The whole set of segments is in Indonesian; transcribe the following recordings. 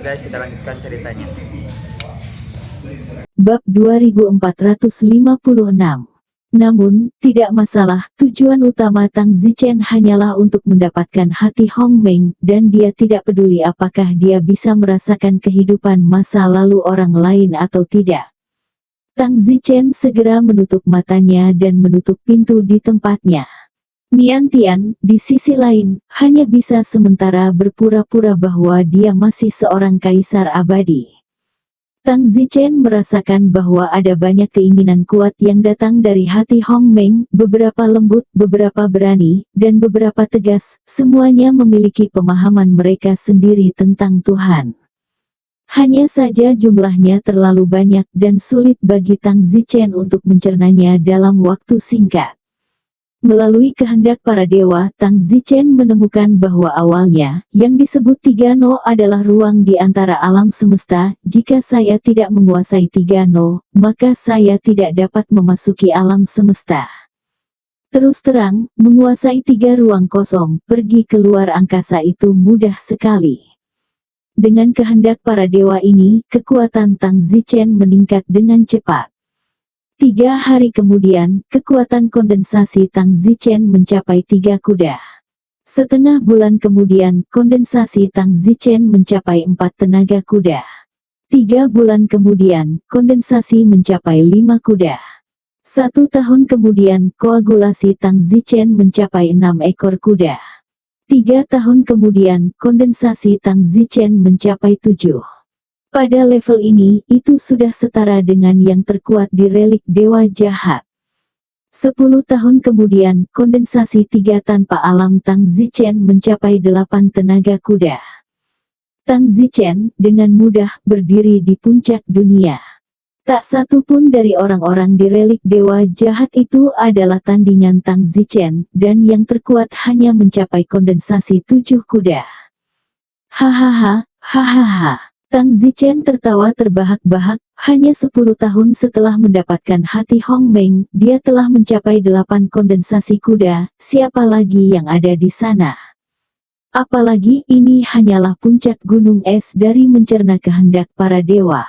guys, kita lanjutkan ceritanya. Bab 2456. Namun, tidak masalah, tujuan utama Tang Zichen hanyalah untuk mendapatkan hati Hong Meng, dan dia tidak peduli apakah dia bisa merasakan kehidupan masa lalu orang lain atau tidak. Tang Zichen segera menutup matanya dan menutup pintu di tempatnya. Nian Tian, di sisi lain, hanya bisa sementara berpura-pura bahwa dia masih seorang kaisar abadi. Tang Zichen merasakan bahwa ada banyak keinginan kuat yang datang dari hati Hong Meng, beberapa lembut, beberapa berani, dan beberapa tegas, semuanya memiliki pemahaman mereka sendiri tentang Tuhan. Hanya saja jumlahnya terlalu banyak dan sulit bagi Tang Zichen untuk mencernanya dalam waktu singkat. Melalui kehendak para dewa, Tang Zichen menemukan bahwa awalnya, yang disebut Tiga No adalah ruang di antara alam semesta. Jika saya tidak menguasai Tiga No, maka saya tidak dapat memasuki alam semesta. Terus terang, menguasai 3 ruang kosong, pergi keluar angkasa itu mudah sekali. Dengan kehendak para dewa ini, kekuatan Tang Zichen meningkat dengan cepat. 3 hari kemudian, kekuatan kondensasi Tang Zichen mencapai 3 kuda. Setengah bulan kemudian, kondensasi Tang Zichen mencapai 4 tenaga kuda. 3 bulan kemudian, kondensasi mencapai 5 kuda. 1 tahun kemudian, koagulasi Tang Zichen mencapai 6 ekor kuda. 3 tahun kemudian, kondensasi Tang Zichen mencapai 7. Pada level ini, itu sudah setara dengan yang terkuat di relik Dewa Jahat. 10 tahun kemudian, kondensasi 3 tanpa alam Tang Zichen mencapai 8 tenaga kuda. Tang Zichen, dengan mudah, berdiri di puncak dunia. Tak satu pun dari orang-orang di relik Dewa Jahat itu adalah tandingan Tang Zichen, dan yang terkuat hanya mencapai kondensasi 7 kuda. Hahaha, hahaha. Tang Zichen tertawa terbahak-bahak, hanya 10 tahun setelah mendapatkan hati Hong Meng, dia telah mencapai 8 kondensasi kuda, siapa lagi yang ada di sana? Apalagi ini hanyalah puncak gunung es dari mencerna kehendak para dewa.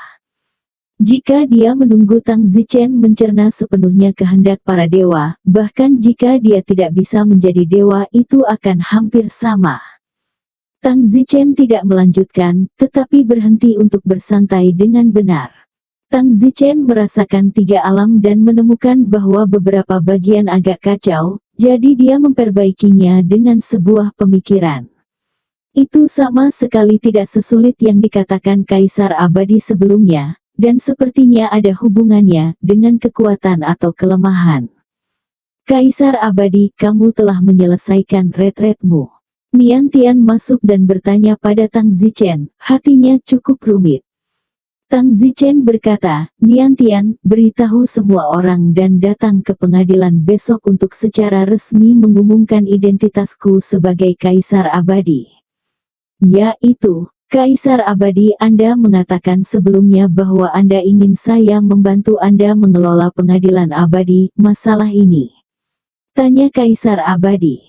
Jika dia menunggu Tang Zichen mencerna sepenuhnya kehendak para dewa, bahkan jika dia tidak bisa menjadi dewa itu akan hampir sama. Tang Zichen tidak melanjutkan, tetapi berhenti untuk bersantai dengan benar. Tang Zichen merasakan 3 alam dan menemukan bahwa beberapa bagian agak kacau, jadi dia memperbaikinya dengan sebuah pemikiran. Itu sama sekali tidak sesulit yang dikatakan Kaisar Abadi sebelumnya, dan sepertinya ada hubungannya dengan kekuatan atau kelemahan. Kaisar Abadi, kamu telah menyelesaikan retretmu. Nian Tian masuk dan bertanya pada Tang Zichen, hatinya cukup rumit. Tang Zichen berkata, Nian Tian, beritahu semua orang dan datang ke pengadilan besok untuk secara resmi mengumumkan identitasku sebagai Kaisar Abadi. Yaitu, Kaisar Abadi, Anda mengatakan sebelumnya bahwa Anda ingin saya membantu Anda mengelola pengadilan abadi, masalah ini. Tanya Kaisar Abadi.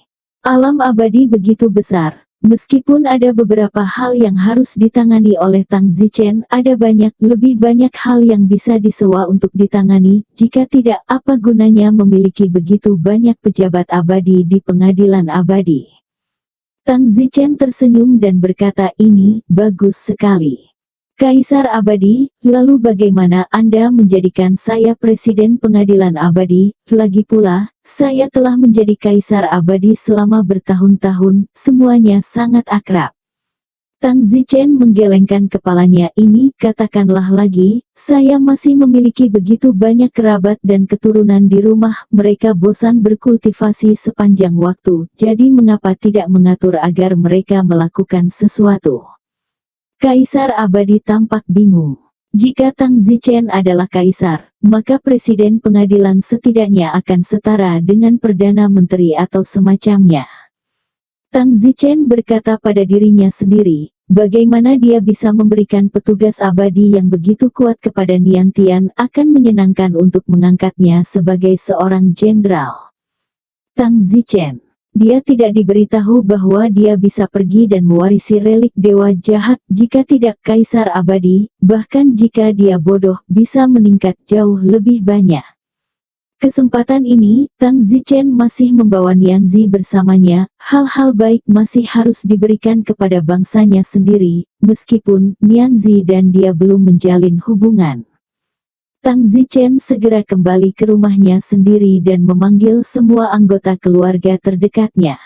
Alam abadi begitu besar, meskipun ada beberapa hal yang harus ditangani oleh Tang Zichen, ada lebih banyak hal yang bisa disewa untuk ditangani, jika tidak, apa gunanya memiliki begitu banyak pejabat abadi di pengadilan abadi? Tang Zichen tersenyum dan berkata, ini bagus sekali. Kaisar Abadi, lalu bagaimana Anda menjadikan saya Presiden Pengadilan Abadi? Lagi pula, saya telah menjadi Kaisar Abadi selama bertahun-tahun, semuanya sangat akrab. Tang Zichen menggelengkan kepalanya, ini, katakanlah lagi, saya masih memiliki begitu banyak kerabat dan keturunan di rumah, mereka bosan berkultivasi sepanjang waktu, jadi mengapa tidak mengatur agar mereka melakukan sesuatu? Kaisar Abadi tampak bingung. Jika Tang Zichen adalah kaisar, maka presiden pengadilan setidaknya akan setara dengan perdana menteri atau semacamnya. Tang Zichen berkata pada dirinya sendiri, bagaimana dia bisa memberikan petugas abadi yang begitu kuat kepada Nian Tian, akan menyenangkan untuk mengangkatnya sebagai seorang jenderal. Tang Zichen. Dia tidak diberitahu bahwa dia bisa pergi dan mewarisi relik dewa jahat jika tidak kaisar abadi, bahkan jika dia bodoh bisa meningkat jauh lebih banyak. Kesempatan ini, Tang Zichen masih membawa Nianzi bersamanya, hal-hal baik masih harus diberikan kepada bangsanya sendiri, meskipun Nianzi dan dia belum menjalin hubungan. Tang Zichen segera kembali ke rumahnya sendiri dan memanggil semua anggota keluarga terdekatnya.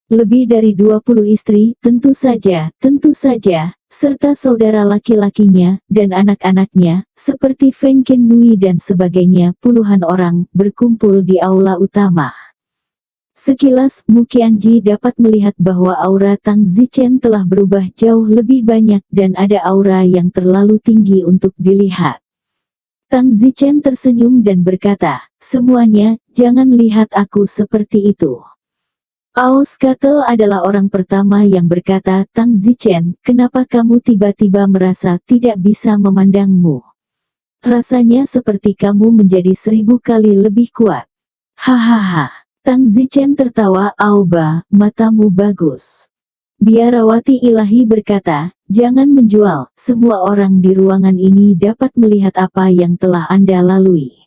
Lebih dari 20 istri, tentu saja, serta saudara laki-lakinya, dan anak-anaknya, seperti Feng Qianhui dan sebagainya, puluhan orang, berkumpul di aula utama. Sekilas, Mu Qianji dapat melihat bahwa aura Tang Zichen telah berubah jauh lebih banyak dan ada aura yang terlalu tinggi untuk dilihat. Tang Zichen tersenyum dan berkata, "Semuanya, jangan lihat aku seperti itu." Auskatel adalah orang pertama yang berkata, "Tang Zichen, kenapa kamu tiba-tiba merasa tidak bisa memandangmu? Rasanya seperti kamu menjadi 1000 kali lebih kuat." Hahaha. Tang Zichen tertawa, "Auba, matamu bagus." Biarawati ilahi berkata, "Jangan menjual, semua orang di ruangan ini dapat melihat apa yang telah Anda lalui."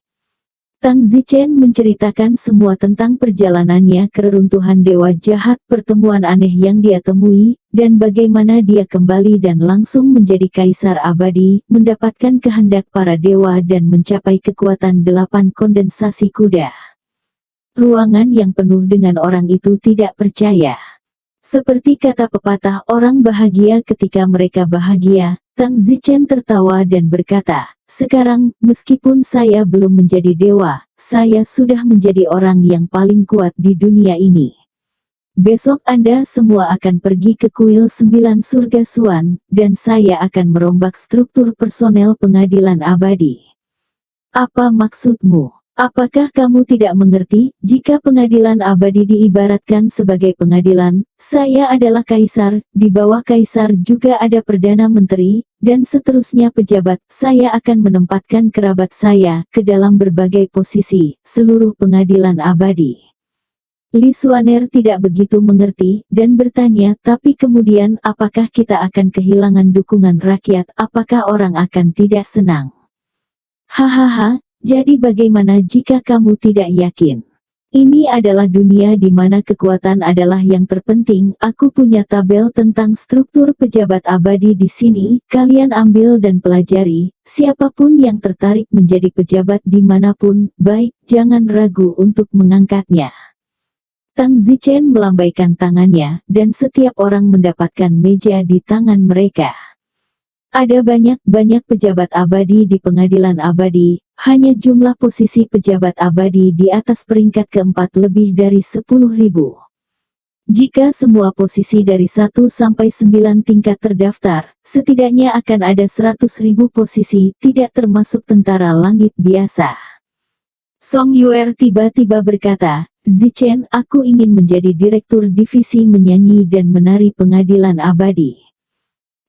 Tang Zichen menceritakan semua tentang perjalanannya ke reruntuhan dewa jahat, pertemuan aneh yang dia temui, dan bagaimana dia kembali dan langsung menjadi kaisar abadi, mendapatkan kehendak para dewa dan mencapai kekuatan 8 kondensasi kuda. Ruangan yang penuh dengan orang itu tidak percaya. Seperti kata pepatah, orang bahagia ketika mereka bahagia. Tang Zichen tertawa dan berkata, "Sekarang, meskipun saya belum menjadi dewa, saya sudah menjadi orang yang paling kuat di dunia ini. Besok Anda semua akan pergi ke kuil 9 surga Suan, dan saya akan merombak struktur personel pengadilan abadi." "Apa maksudmu? Apakah kamu tidak mengerti, jika pengadilan abadi diibaratkan sebagai pengadilan, saya adalah kaisar, di bawah kaisar juga ada perdana menteri, dan seterusnya pejabat, saya akan menempatkan kerabat saya ke dalam berbagai posisi, seluruh pengadilan abadi." Li Xuaner tidak begitu mengerti, dan bertanya, "Tapi kemudian apakah kita akan kehilangan dukungan rakyat, apakah orang akan tidak senang?" "Hahaha. Jadi bagaimana jika kamu tidak yakin? Ini adalah dunia di mana kekuatan adalah yang terpenting. Aku punya tabel tentang struktur pejabat abadi di sini. Kalian ambil dan pelajari. Siapapun yang tertarik menjadi pejabat dimanapun, baik, jangan ragu untuk mengangkatnya." Tang Zichen melambaikan tangannya, dan setiap orang mendapatkan meja di tangan mereka. Ada banyak pejabat abadi di pengadilan abadi, hanya jumlah posisi pejabat abadi di atas peringkat keempat lebih dari 10.000. Jika semua posisi dari 1 sampai 9 tingkat terdaftar, setidaknya akan ada 100.000 posisi, tidak termasuk tentara langit biasa. Song Yuer tiba-tiba berkata, "Zichen, aku ingin menjadi direktur divisi menyanyi dan menari pengadilan abadi."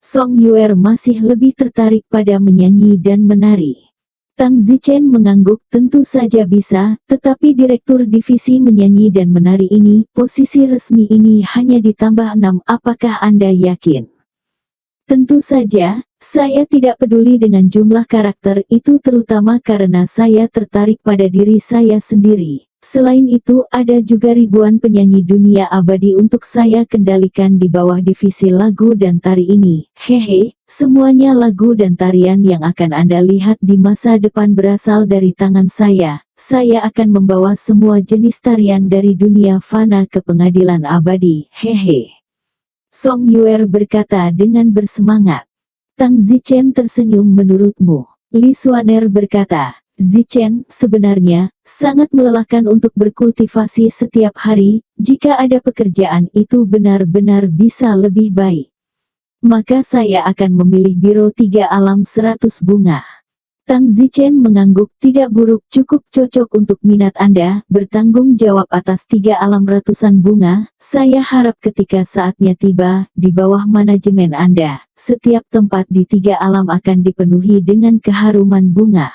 Song Yuer masih lebih tertarik pada menyanyi dan menari. Tang Zichen mengangguk, "Tentu saja bisa, tetapi direktur divisi menyanyi dan menari ini, posisi resmi ini hanya ditambah 6, apakah Anda yakin?" "Tentu saja, saya tidak peduli dengan jumlah karakter itu terutama karena saya tertarik pada diri saya sendiri. Selain itu, ada juga ribuan penyanyi dunia abadi untuk saya kendalikan di bawah divisi lagu dan tari ini. Hehe, semuanya lagu dan tarian yang akan Anda lihat di masa depan berasal dari tangan saya. Saya akan membawa semua jenis tarian dari dunia fana ke pengadilan abadi. Hehe." Song Yuer berkata dengan bersemangat. Tang Zichen tersenyum, "Menurutmu?" Li Xuaner berkata, "Zichen, sebenarnya, sangat melelahkan untuk berkultivasi setiap hari. Jika ada pekerjaan itu benar-benar bisa lebih baik, maka saya akan memilih biro 3 alam 100 bunga." Tang Zichen mengangguk, "Tidak buruk, cukup cocok untuk minat Anda, bertanggung jawab atas 3 alam ratusan bunga. Saya harap ketika saatnya tiba, di bawah manajemen Anda, setiap tempat di 3 alam akan dipenuhi dengan keharuman bunga."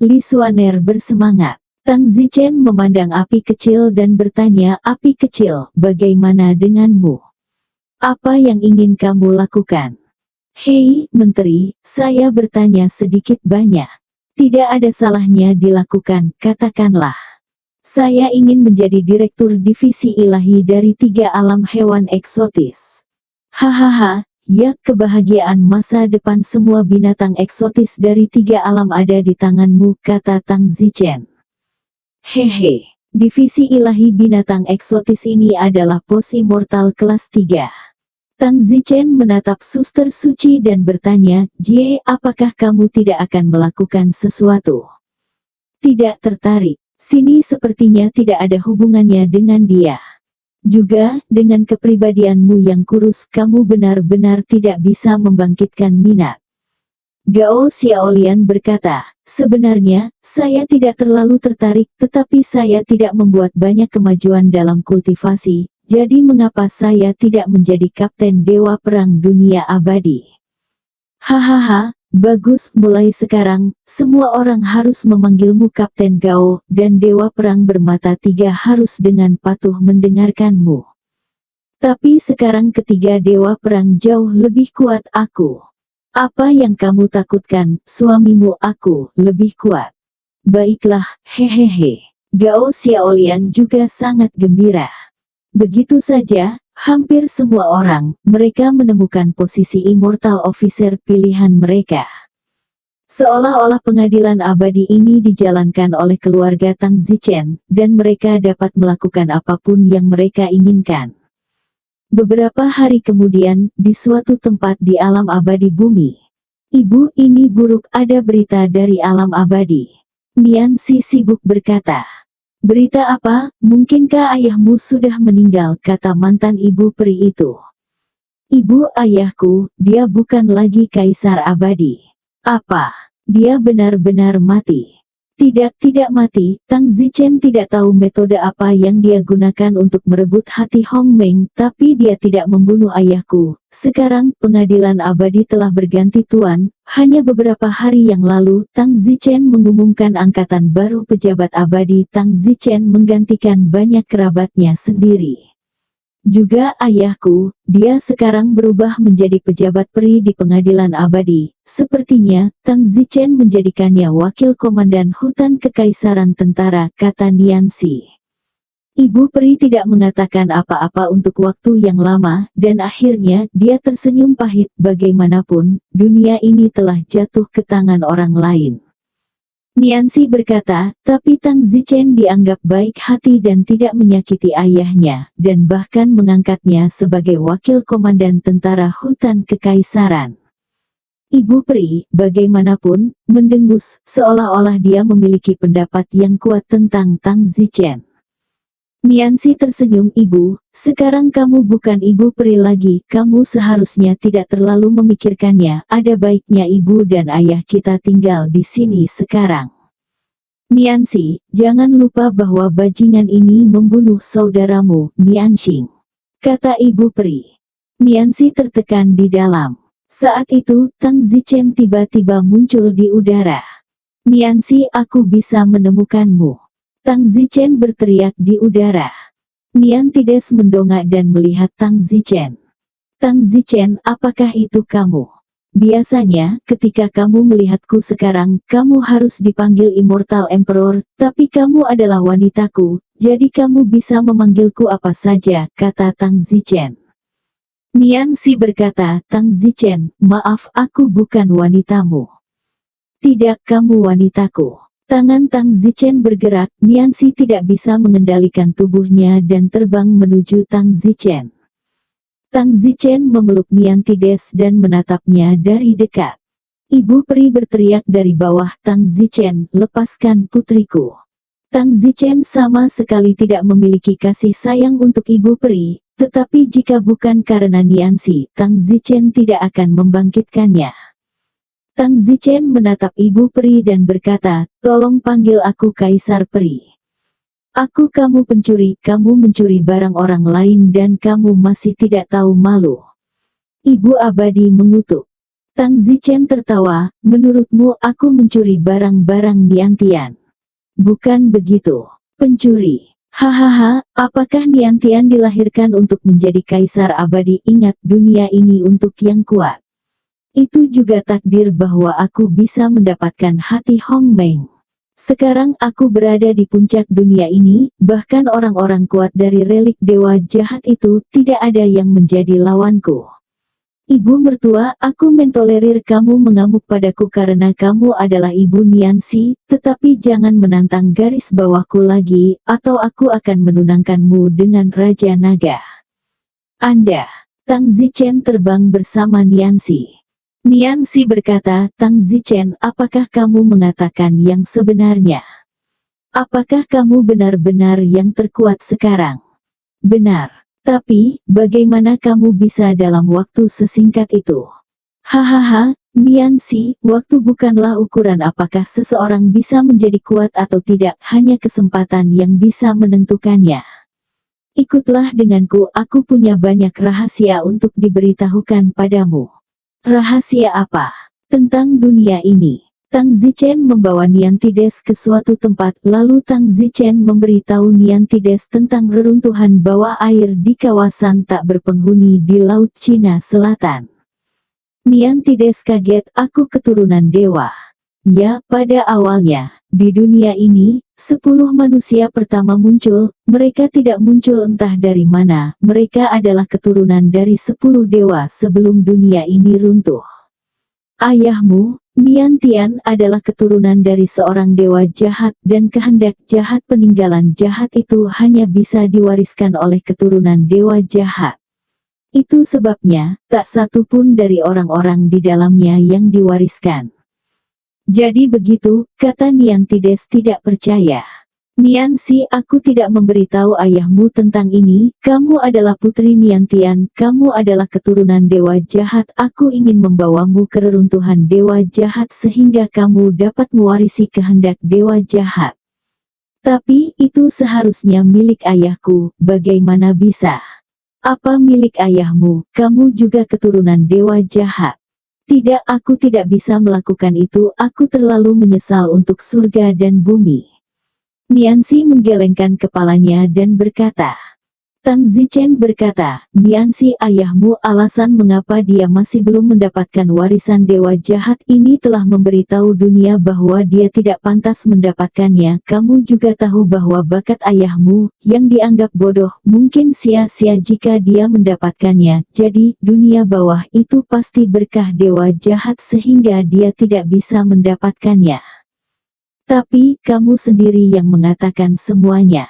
Li Xuaner bersemangat. Tang Zichen memandang api kecil dan bertanya, "Api kecil, bagaimana denganmu? Apa yang ingin kamu lakukan?" "Hei, Menteri, saya bertanya sedikit banyak. Tidak ada salahnya dilakukan, katakanlah. Saya ingin menjadi direktur divisi ilahi dari 3 alam hewan eksotis." "Hahaha, ya, kebahagiaan masa depan semua binatang eksotis dari 3 alam ada di tanganmu," kata Tang Zichen. "Hehe, divisi ilahi binatang eksotis ini adalah pos immortal kelas 3. Tang Zichen menatap suster suci dan bertanya, "Jie, apakah kamu tidak akan melakukan sesuatu?" "Tidak tertarik. Sini sepertinya tidak ada hubungannya dengan dia. Juga, dengan kepribadianmu yang kurus, kamu benar-benar tidak bisa membangkitkan minat." Gao Xiaolian berkata, "Sebenarnya, saya tidak terlalu tertarik, tetapi saya tidak membuat banyak kemajuan dalam kultivasi, jadi mengapa saya tidak menjadi kapten Dewa Perang Dunia Abadi?" "Hahaha, bagus, mulai sekarang, semua orang harus memanggilmu Kapten Gao, dan Dewa Perang Bermata Tiga harus dengan patuh mendengarkanmu. Tapi sekarang ketiga Dewa Perang jauh lebih kuat aku. Apa yang kamu takutkan, suamimu aku lebih kuat." "Baiklah, hehehe." Gao Xiaolian juga sangat gembira. Begitu saja, hampir semua orang, mereka menemukan posisi immortal officer pilihan mereka. Seolah-olah pengadilan abadi ini dijalankan oleh keluarga Tang Zichen, dan mereka dapat melakukan apapun yang mereka inginkan. Beberapa hari kemudian, di suatu tempat di alam abadi bumi. "Ibu, ini buruk, ada berita dari alam abadi." Mian Si sibuk berkata. "Berita apa? Mungkinkah ayahmu sudah meninggal?" kata mantan ibu peri itu. "Ibu, ayahku, dia bukan lagi kaisar abadi." "Apa? Dia benar-benar mati?" "Tidak, tidak mati." Tang Zichen tidak tahu metode apa yang dia gunakan untuk merebut hati Hong Meng, tapi dia tidak membunuh ayahku. Sekarang, pengadilan abadi telah berganti tuan. Hanya beberapa hari yang lalu, Tang Zichen mengumumkan angkatan baru pejabat abadi. Tang Zichen menggantikan banyak kerabatnya sendiri. Juga ayahku, dia sekarang berubah menjadi pejabat peri di pengadilan abadi. Sepertinya, Tang Zichen menjadikannya wakil komandan hutan kekaisaran tentara, kata Niansi. Ibu peri tidak mengatakan apa-apa untuk waktu yang lama, dan akhirnya, dia tersenyum pahit. Bagaimanapun, dunia ini telah jatuh ke tangan orang lain. Niansi berkata, tapi Tang Zichen dianggap baik hati dan tidak menyakiti ayahnya, dan bahkan mengangkatnya sebagai wakil komandan tentara hutan kekaisaran. Ibu peri, bagaimanapun, mendengus, seolah-olah dia memiliki pendapat yang kuat tentang Tang Zichen. Niansi tersenyum, "Ibu, sekarang kamu bukan ibu peri lagi, kamu seharusnya tidak terlalu memikirkannya, ada baiknya ibu dan ayah kita tinggal di sini sekarang." "Niansi, jangan lupa bahwa bajingan ini membunuh saudaramu, Nianxing," kata ibu peri. Niansi tertekan di dalam. Saat itu, Tang Zichen tiba-tiba muncul di udara. "Niansi, aku bisa menemukanmu." Tang Zichen berteriak di udara. Nian Tides mendongak dan melihat Tang Zichen. "Tang Zichen, apakah itu kamu? Biasanya, ketika kamu melihatku sekarang, kamu harus dipanggil Immortal Emperor, tapi kamu adalah wanitaku, jadi kamu bisa memanggilku apa saja," kata Tang Zichen. Nian Si berkata, "Tang Zichen, maaf, aku bukan wanitamu." "Tidak, kamu wanitaku." Tangan Tang Zichen bergerak, Niansi tidak bisa mengendalikan tubuhnya dan terbang menuju Tang Zichen. Tang Zichen memeluk Nian Tides dan menatapnya dari dekat. Ibu peri berteriak dari bawah, "Tang Zichen, lepaskan putriku." Tang Zichen sama sekali tidak memiliki kasih sayang untuk ibu peri, tetapi jika bukan karena Niansi, Tang Zichen tidak akan membangkitkannya. Tang Zichen menatap ibu peri dan berkata, "Tolong panggil aku Kaisar Peri. Aku kamu pencuri, kamu mencuri barang orang lain dan kamu masih tidak tahu malu." Ibu abadi mengutuk. Tang Zichen tertawa, "Menurutmu aku mencuri barang-barang Niantian?" Bukan begitu. Pencuri. Hahaha, apakah Niantian dilahirkan untuk menjadi kaisar abadi? Ingat, dunia ini untuk yang kuat. Itu juga takdir bahwa aku bisa mendapatkan hati Hongmeng. Sekarang aku berada di puncak dunia ini, bahkan orang-orang kuat dari relik dewa jahat itu tidak ada yang menjadi lawanku. Ibu mertua, aku mentolerir kamu mengamuk padaku karena kamu adalah ibu Niansi, tetapi jangan menantang garis bawahku lagi, atau aku akan menunangkanmu dengan Raja Naga. Anda. Tang Zichen terbang bersama Niansi. Niansi berkata, Tang Zichen, apakah kamu mengatakan yang sebenarnya? Apakah kamu benar-benar yang terkuat sekarang? Benar. Tapi, bagaimana kamu bisa dalam waktu sesingkat itu? Hahaha, Niansi, waktu bukanlah ukuran apakah seseorang bisa menjadi kuat atau tidak, hanya kesempatan yang bisa menentukannya. Ikutlah denganku, aku punya banyak rahasia untuk diberitahukan padamu. Rahasia apa? Tentang dunia ini. Tang Zichen membawa Niantides ke suatu tempat, lalu Tang Zichen memberitahu Niantides tentang reruntuhan bawah air di kawasan tak berpenghuni di Laut Cina Selatan. Niantides kaget, aku keturunan dewa. Ya, pada awalnya, di dunia ini, 10 manusia pertama muncul, mereka tidak muncul entah dari mana, mereka adalah keturunan dari 10 dewa sebelum dunia ini runtuh. Ayahmu, Niantian, adalah keturunan dari seorang dewa jahat dan kehendak jahat peninggalan jahat itu hanya bisa diwariskan oleh keturunan dewa jahat. Itu sebabnya, tak satu pun dari orang-orang di dalamnya yang diwariskan. Jadi begitu, kata Niantides tidak percaya. Niansi, aku tidak memberitahu ayahmu tentang ini, kamu adalah putri Niantian, kamu adalah keturunan dewa jahat, aku ingin membawamu ke reruntuhan dewa jahat sehingga kamu dapat mewarisi kehendak dewa jahat. Tapi, itu seharusnya milik ayahku, bagaimana bisa? Apa milik ayahmu, kamu juga keturunan dewa jahat? Tidak, aku tidak bisa melakukan itu, aku terlalu menyesal untuk surga dan bumi. Niansi menggelengkan kepalanya dan berkata. Tang Zichen berkata, Niansi, ayahmu alasan mengapa dia masih belum mendapatkan warisan dewa jahat ini telah memberitahu dunia bahwa dia tidak pantas mendapatkannya. Kamu juga tahu bahwa bakat ayahmu, yang dianggap bodoh, mungkin sia-sia jika dia mendapatkannya. Jadi, dunia bawah itu pasti berkah dewa jahat sehingga dia tidak bisa mendapatkannya. Tapi, kamu sendiri yang mengatakan semuanya.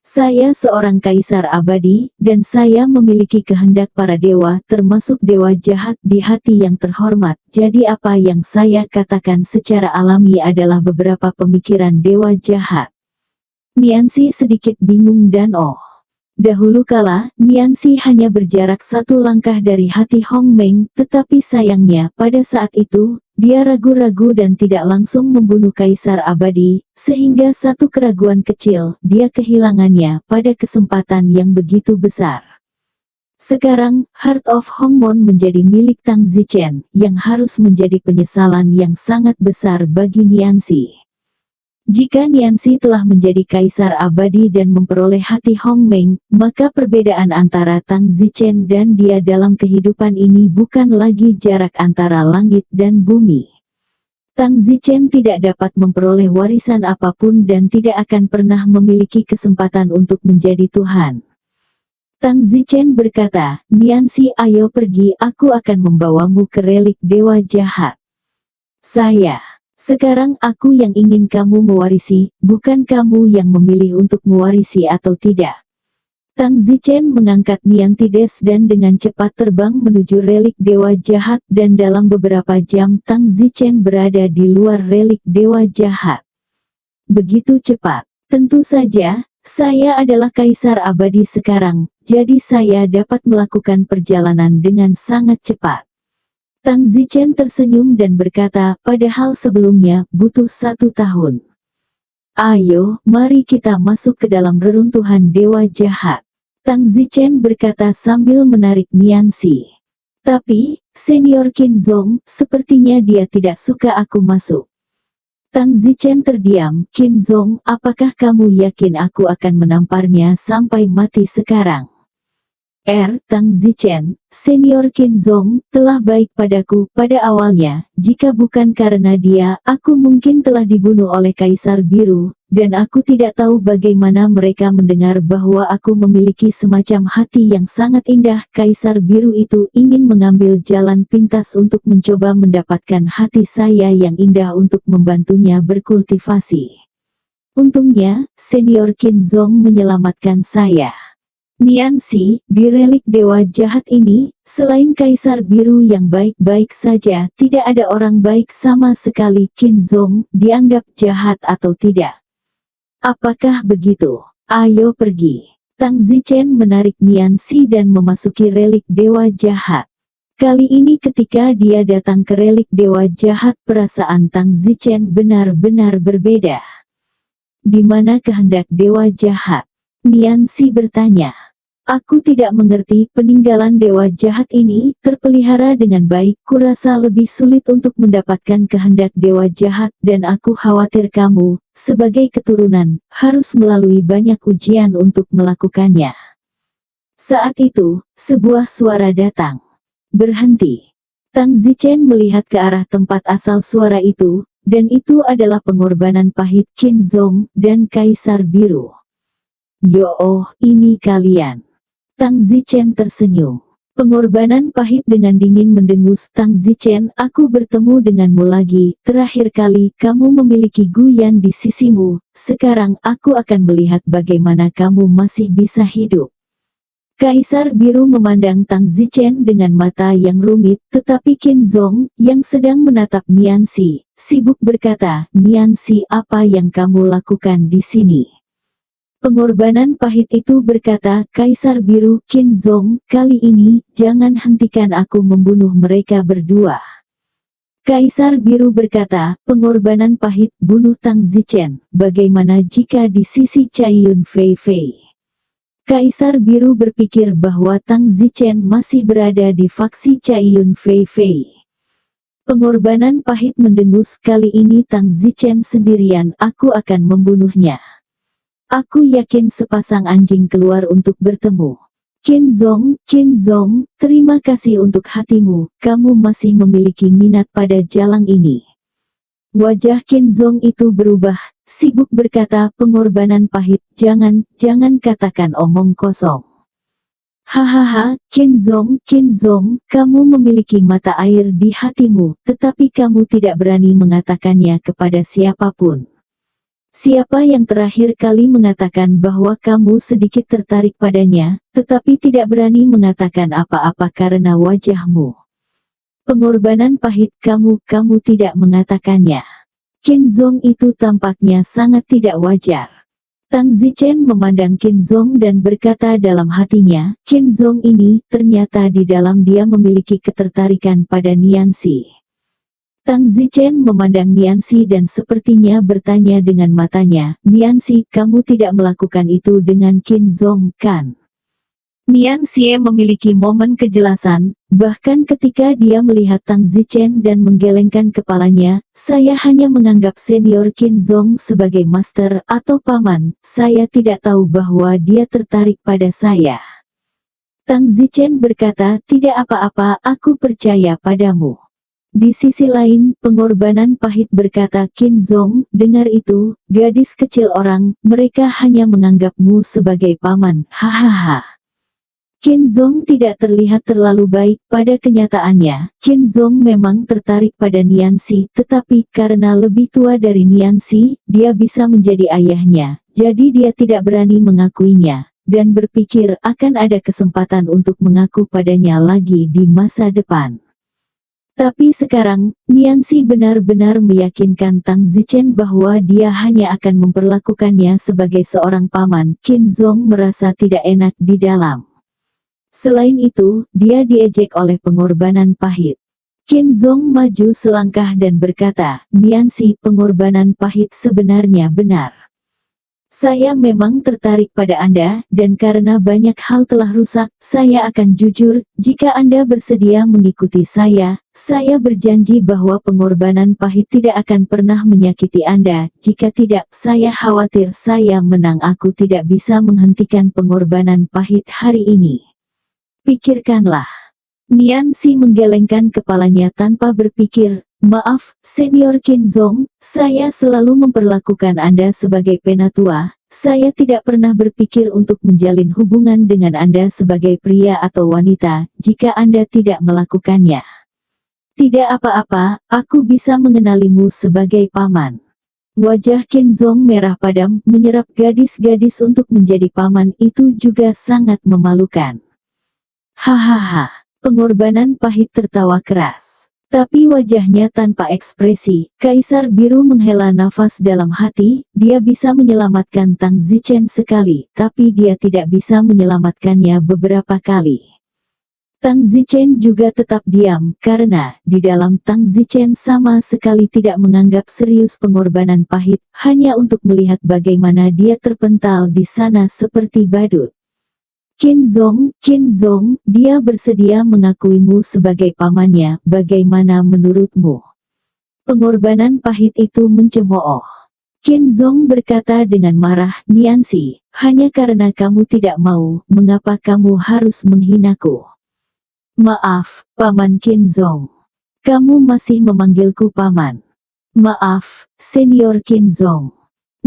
Saya seorang kaisar abadi, dan saya memiliki kehendak para dewa, termasuk dewa jahat di hati yang terhormat. Jadi apa yang saya katakan secara alami adalah beberapa pemikiran dewa jahat. Niansi sedikit bingung dan Dahulu kala, Niansi hanya berjarak satu langkah dari hati Hongmeng, tetapi sayangnya, pada saat itu, dia ragu-ragu dan tidak langsung membunuh kaisar abadi, sehingga satu keraguan kecil, dia kehilangannya pada kesempatan yang begitu besar. Sekarang, Heart of Hongmon menjadi milik Tang Zichen, yang harus menjadi penyesalan yang sangat besar bagi Niansi. Jika Niansi telah menjadi kaisar abadi dan memperoleh hati Hongmeng, maka perbedaan antara Tang Zichen dan dia dalam kehidupan ini bukan lagi jarak antara langit dan bumi. Tang Zichen tidak dapat memperoleh warisan apapun dan tidak akan pernah memiliki kesempatan untuk menjadi Tuhan. Tang Zichen berkata, Niansi, ayo pergi, aku akan membawamu ke relik dewa jahat. Sekarang aku yang ingin kamu mewarisi, bukan kamu yang memilih untuk mewarisi atau tidak. Tang Zichen mengangkat Niantides dan dengan cepat terbang menuju relik dewa jahat dan dalam beberapa jam Tang Zichen berada di luar relik dewa jahat. Begitu cepat. Tentu saja, saya adalah kaisar abadi sekarang, jadi saya dapat melakukan perjalanan dengan sangat cepat. Tang Zichen tersenyum dan berkata, padahal sebelumnya, butuh 1 tahun. Ayo, mari kita masuk ke dalam reruntuhan dewa jahat. Tang Zichen berkata sambil menarik Niansi. Tapi, Senior Qin Zong, sepertinya dia tidak suka aku masuk. Tang Zichen terdiam. Qin Zong, apakah kamu yakin aku akan menamparnya sampai mati sekarang? Tang Zichen, senior Qin Zong, telah baik padaku pada awalnya. Jika bukan karena dia, aku mungkin telah dibunuh oleh Kaisar Biru, dan aku tidak tahu bagaimana mereka mendengar bahwa aku memiliki semacam hati yang sangat indah. Kaisar Biru itu ingin mengambil jalan pintas untuk mencoba mendapatkan hati saya yang indah untuk membantunya berkultivasi. Untungnya, senior Qin Zong menyelamatkan saya. Niansi, di relik dewa jahat ini, selain Kaisar Biru yang baik-baik saja, tidak ada orang baik sama sekali. Qin Zong, dianggap jahat atau tidak? Apakah begitu? Ayo pergi. Tang Zichen menarik Niansi dan memasuki relik dewa jahat. Kali ini ketika dia datang ke relik dewa jahat, perasaan Tang Zichen benar-benar berbeda. Di mana kehendak dewa jahat? Niansi bertanya. Aku tidak mengerti peninggalan dewa jahat ini, terpelihara dengan baik. Kurasa lebih sulit untuk mendapatkan kehendak dewa jahat, dan aku khawatir kamu, sebagai keturunan, harus melalui banyak ujian untuk melakukannya. Saat itu, sebuah suara datang. Berhenti. Tang Zichen melihat ke arah tempat asal suara itu, dan itu adalah pengorbanan pahit Qin Zong dan Kaisar Biru. Oh, ini kalian. Tang Zichen tersenyum. Pengorbanan pahit dengan dingin mendengus. Tang Zichen, aku bertemu denganmu lagi. Terakhir kali kamu memiliki Guyan di sisimu. Sekarang aku akan melihat bagaimana kamu masih bisa hidup. Kaisar Biru memandang Tang Zichen dengan mata yang rumit, tetapi Qin Zong, yang sedang menatap Niansi, sibuk berkata, Niansi, apa yang kamu lakukan di sini? Pengorbanan pahit itu berkata, Kaisar Biru, Qin Zong, kali ini, jangan hentikan aku membunuh mereka berdua. Kaisar Biru berkata, pengorbanan pahit, bunuh Tang Zichen, bagaimana jika di sisi Cai Yun Fei Fei? Kaisar Biru berpikir bahwa Tang Zichen masih berada di faksi Cai Yun Fei Fei. Pengorbanan pahit mendengus, kali ini Tang Zichen sendirian, aku akan membunuhnya. Aku yakin sepasang anjing keluar untuk bertemu. Qin Zong, terima kasih untuk hatimu, kamu masih memiliki minat pada jalang ini. Wajah Qin Zong itu berubah, sibuk berkata, pengorbanan pahit, jangan katakan omong kosong. Hahaha, Qin Zong, kamu memiliki mata air di hatimu, tetapi kamu tidak berani mengatakannya kepada siapapun. Siapa yang terakhir kali mengatakan bahwa kamu sedikit tertarik padanya, tetapi tidak berani mengatakan apa-apa karena wajahmu? Pengorbanan pahit, kamu tidak mengatakannya. Qin Zong itu tampaknya sangat tidak wajar. Tang Zichen memandang Qin Zong dan berkata dalam hatinya, Qin Zong ini, ternyata di dalam dia memiliki ketertarikan pada Niansi. Tang Zichen memandang Niansi dan sepertinya bertanya dengan matanya, Niansi, kamu tidak melakukan itu dengan Qin Zong, kan? Niansi memiliki momen kejelasan, bahkan ketika dia melihat Tang Zichen dan menggelengkan kepalanya, saya hanya menganggap senior Qin Zong sebagai master atau paman, saya tidak tahu bahwa dia tertarik pada saya. Tang Zichen berkata, tidak apa-apa, aku percaya padamu. Di sisi lain, pengorbanan pahit berkata, Qin Zong, dengar itu, gadis kecil orang, mereka hanya menganggapmu sebagai paman, hahaha. Qin Zong tidak terlihat terlalu baik pada kenyataannya. Qin Zong memang tertarik pada Niansi, tetapi karena lebih tua dari Niansi, dia bisa menjadi ayahnya, jadi dia tidak berani mengakuinya, dan berpikir akan ada kesempatan untuk mengaku padanya lagi di masa depan. Tapi sekarang, Niansi benar-benar meyakinkan Tang Zichen bahwa dia hanya akan memperlakukannya sebagai seorang paman. Qin Zong merasa tidak enak di dalam. Selain itu, dia diejek oleh pengorbanan pahit. Qin Zong maju selangkah dan berkata, Niansi, pengorbanan pahit sebenarnya benar. Saya memang tertarik pada Anda, dan karena banyak hal telah rusak, saya akan jujur, jika Anda bersedia mengikuti saya berjanji bahwa pengorbanan pahit tidak akan pernah menyakiti Anda, jika tidak, saya khawatir saya menang aku tidak bisa menghentikan pengorbanan pahit hari ini. Pikirkanlah. Nian Si menggelengkan kepalanya tanpa berpikir. Maaf, Senior Qin Zong, saya selalu memperlakukan Anda sebagai penatua. Saya tidak pernah berpikir untuk menjalin hubungan dengan Anda sebagai pria atau wanita, jika Anda tidak melakukannya. Tidak apa-apa, aku bisa mengenalimu sebagai paman. Wajah Qin Zong merah padam, menyerap gadis-gadis untuk menjadi paman itu juga sangat memalukan. Hahaha, pengorbanan pahit tertawa keras. Tapi wajahnya tanpa ekspresi. Kaisar Biru menghela nafas dalam hati, dia bisa menyelamatkan Tang Zichen sekali, tapi dia tidak bisa menyelamatkannya beberapa kali. Tang Zichen juga tetap diam, karena di dalam Tang Zichen sama sekali tidak menganggap serius pengorbanan pahit, hanya untuk melihat bagaimana dia terpental di sana seperti badut. Qin Zong, dia bersedia mengakuimu sebagai pamannya, bagaimana menurutmu? Pengorbanan pahit itu mencemooh. Qin Zong berkata dengan marah, Nian Si, hanya karena kamu tidak mau, mengapa kamu harus menghinaku? Maaf, Paman Qin Zong. Kamu masih memanggilku paman. Maaf, Senior Qin Zong.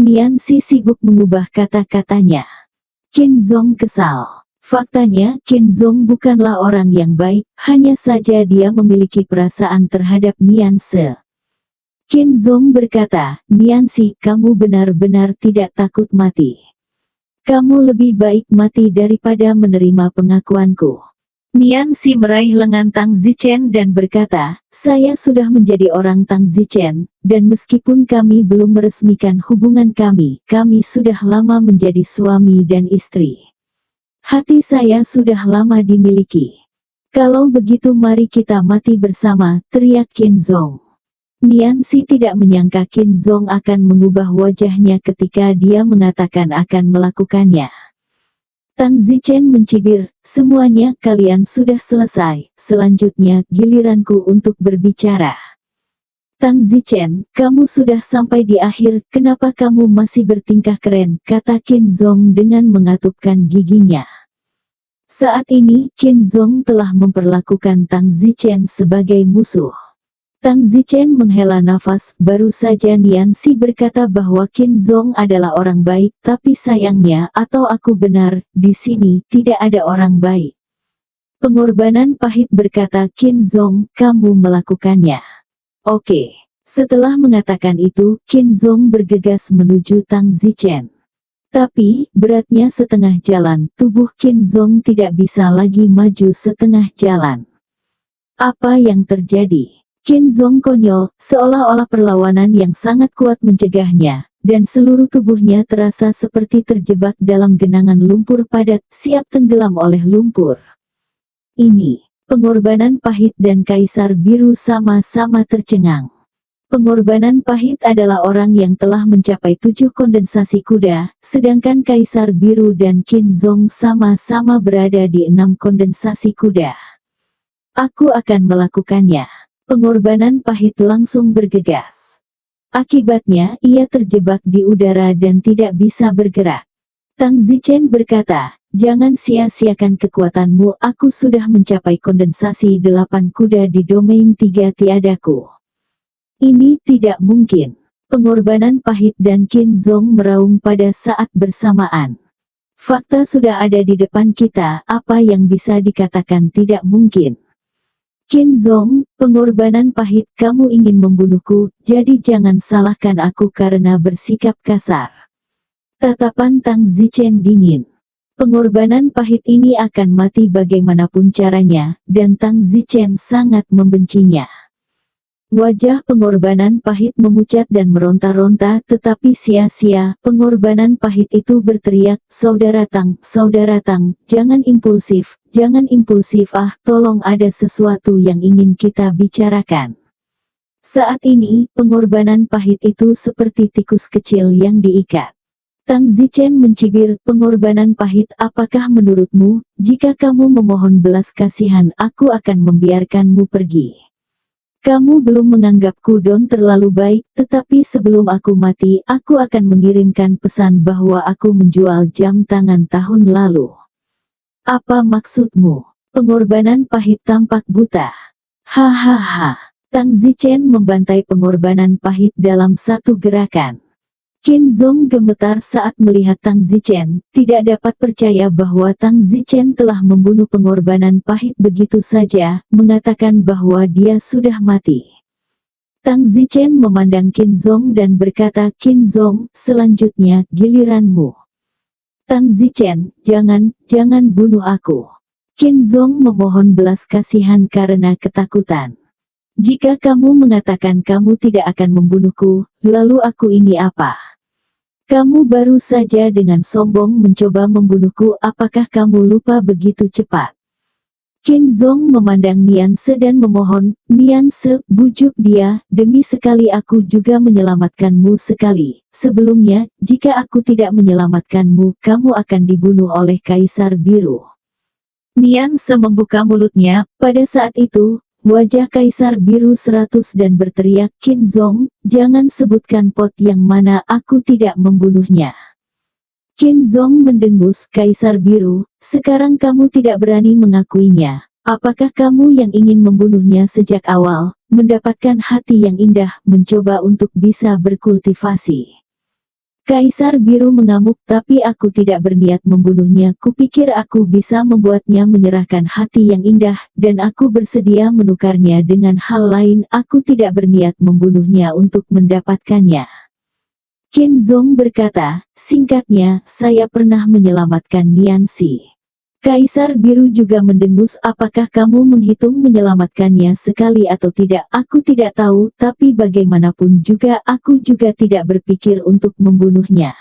Nian Si sibuk mengubah kata-katanya. Qin Zong kesal. Faktanya, Qin Zong bukanlah orang yang baik, hanya saja dia memiliki perasaan terhadap Nian Se. Qin Zong berkata, Nian Si, kamu benar-benar tidak takut mati. Kamu lebih baik mati daripada menerima pengakuanku. Nian Si meraih lengan Tang Zichen dan berkata, saya sudah menjadi orang Tang Zichen, dan meskipun kami belum meresmikan hubungan kami sudah lama menjadi suami dan istri. Hati saya sudah lama dimiliki. Kalau begitu mari kita mati bersama, teriak Qin Zong. Nian Si tidak menyangka Qin Zong akan mengubah wajahnya ketika dia mengatakan akan melakukannya. Tang Zichen mencibir, semuanya kalian sudah selesai, selanjutnya giliranku untuk berbicara. Tang Zichen, kamu sudah sampai di akhir, kenapa kamu masih bertingkah keren, kata Qin Zong dengan mengatupkan giginya. Saat ini, Qin Zong telah memperlakukan Tang Zichen sebagai musuh. Tang Zichen menghela nafas, baru saja Nian Si berkata bahwa Qin Zong adalah orang baik, tapi sayangnya, atau aku benar, di sini, tidak ada orang baik. Pengorbanan pahit berkata Qin Zong, kamu melakukannya. Oke. Setelah mengatakan itu, Qin Zong bergegas menuju Tang Zichen. Tapi, beratnya setengah jalan, tubuh Qin Zong tidak bisa lagi maju setengah jalan. Apa yang terjadi? Qin Zong konyol, seolah-olah perlawanan yang sangat kuat mencegahnya, dan seluruh tubuhnya terasa seperti terjebak dalam genangan lumpur padat, siap tenggelam oleh lumpur. Ini, pengorbanan pahit dan Kaisar Biru sama-sama tercengang. Pengorbanan pahit adalah orang yang telah mencapai 7 kondensasi kuda, sedangkan Kaisar Biru dan Qin Zong sama-sama berada di 6 kondensasi kuda. Aku akan melakukannya. Pengorbanan pahit langsung bergegas. Akibatnya, ia terjebak di udara dan tidak bisa bergerak. Tang Zichen berkata, jangan sia-siakan kekuatanmu, aku sudah mencapai kondensasi 8 kuda di domain 3 tiadaku. Ini tidak mungkin. Pengorbanan pahit dan Qin Zong meraung pada saat bersamaan. Fakta sudah ada di depan kita, apa yang bisa dikatakan tidak mungkin. Qin Zong, pengorbanan pahit, kamu ingin membunuhku, jadi jangan salahkan aku karena bersikap kasar. Tatapan Tang Zichen dingin. Pengorbanan pahit ini akan mati bagaimanapun caranya, dan Tang Zichen sangat membencinya. Wajah pengorbanan pahit memucat dan meronta-ronta, tetapi sia-sia. Pengorbanan pahit itu berteriak, saudara Tang, jangan impulsif, tolong ada sesuatu yang ingin kita bicarakan. Saat ini, pengorbanan pahit itu seperti tikus kecil yang diikat. Tang Zichen mencibir, pengorbanan pahit. Apakah menurutmu, jika kamu memohon belas kasihan aku akan membiarkanmu pergi? Kamu belum menganggapku Don terlalu baik, tetapi sebelum aku mati, aku akan mengirimkan pesan bahwa aku menjual jam tangan tahun lalu. Apa maksudmu? Pengorbanan pahit tampak buta. Hahaha. Tang Zichen membantai pengorbanan pahit dalam satu gerakan. Qin Zong gemetar saat melihat Tang Zichen, tidak dapat percaya bahwa Tang Zichen telah membunuh pengorbanan pahit begitu saja, mengatakan bahwa dia sudah mati. Tang Zichen memandang Qin Zong dan berkata, Qin Zong, selanjutnya giliranmu. Tang Zichen, jangan bunuh aku. Qin Zong memohon belas kasihan karena ketakutan. Jika kamu mengatakan kamu tidak akan membunuhku, lalu aku ini apa? Kamu baru saja dengan sombong mencoba membunuhku, apakah kamu lupa begitu cepat? Qin Zong memandang Nian Se dan memohon, Nian Se, bujuk dia, demi sekali aku juga menyelamatkanmu sekali. Sebelumnya, jika aku tidak menyelamatkanmu, kamu akan dibunuh oleh Kaisar Biru. Nian Se membuka mulutnya, pada saat itu, wajah Kaisar Biru 100 dan berteriak, Qin Zong, jangan sebutkan pot yang mana aku tidak membunuhnya. Qin Zong mendengus, Kaisar Biru, sekarang kamu tidak berani mengakuinya. Apakah kamu yang ingin membunuhnya sejak awal, mendapatkan hati yang indah, mencoba untuk bisa berkultivasi? Kaisar Biru mengamuk, tapi aku tidak berniat membunuhnya. Kupikir aku bisa membuatnya menyerahkan hati yang indah, dan aku bersedia menukarnya dengan hal lain. Aku tidak berniat membunuhnya untuk mendapatkannya. Qin Zong berkata, singkatnya, saya pernah menyelamatkan Nian Si. Kaisar Biru juga mendengus, apakah kamu menghitung menyelamatkannya sekali atau tidak? Aku tidak tahu, tapi bagaimanapun juga aku juga tidak berpikir untuk membunuhnya.